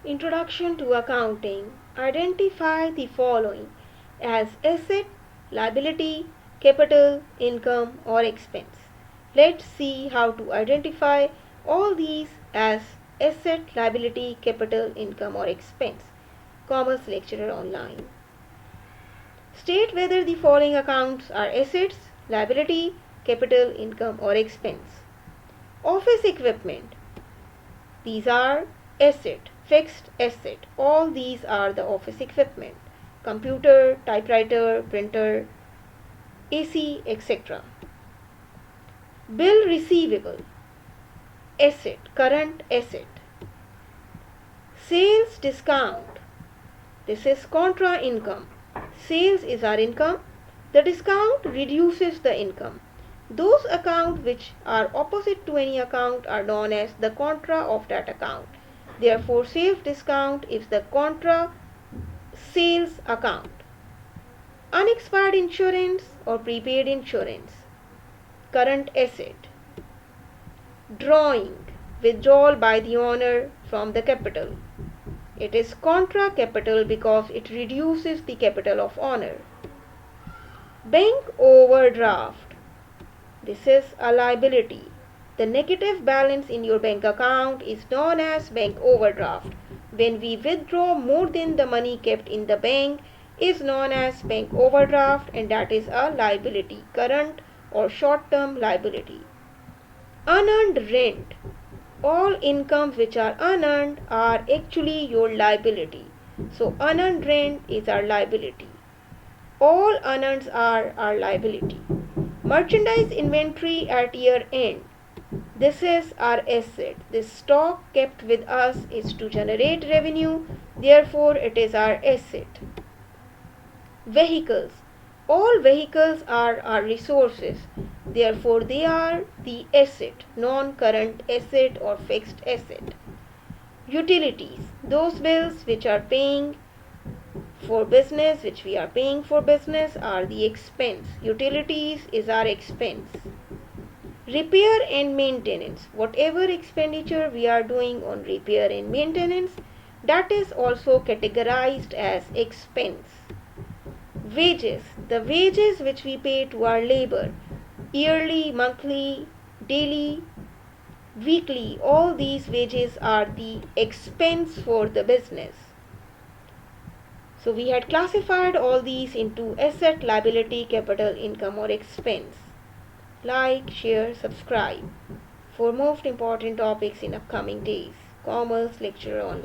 Introduction to Accounting. Identify the following as asset, liability, capital, income, or expense. Let's see how to identify all these as asset, liability, capital, income, or expense. Commerce Lecturer Online. State whether the following accounts are assets, liability, capital, income, or expense. Office equipment. These are asset, fixed asset. All these are the office equipment. Computer, typewriter, printer, AC, etc. Bill receivable. Asset, current asset. Sales discount. This is contra income. Sales is our income. The discount reduces the income. Those accounts which are opposite to any account are known as the contra of that account. Therefore, sales discount is the contra sales account. Unexpired insurance or prepaid insurance. Current asset. Drawing, withdrawal by the owner from the capital. It is contra capital because it reduces the capital of owner. Bank overdraft. This is a liability. The negative balance in your bank account is known as bank overdraft. When we withdraw more than the money kept in the bank is known as bank overdraft, and that is a liability, current or short-term liability. Unearned rent. All incomes which are unearned are actually your liability. So unearned rent is our liability. All unearned are our liability. Merchandise inventory at year end. This is our asset. This stock kept with us is to generate revenue. Therefore, it is our asset. Vehicles. All vehicles are our resources. Therefore, they are the asset, non-current asset or fixed asset. Utilities. Those bills which are paying for business, which we are paying for business, are the expense. Utilities is our expense. Repair and maintenance. Whatever expenditure we are doing on repair and maintenance, that is also categorized as expense. Wages. The wages which we pay to our labor, yearly, monthly, daily, weekly, all these wages are the expense for the business. So we had classified all these into asset, liability, capital, income, or expense. Like, share, subscribe for most important topics in upcoming days. Commerce Lecturer Online.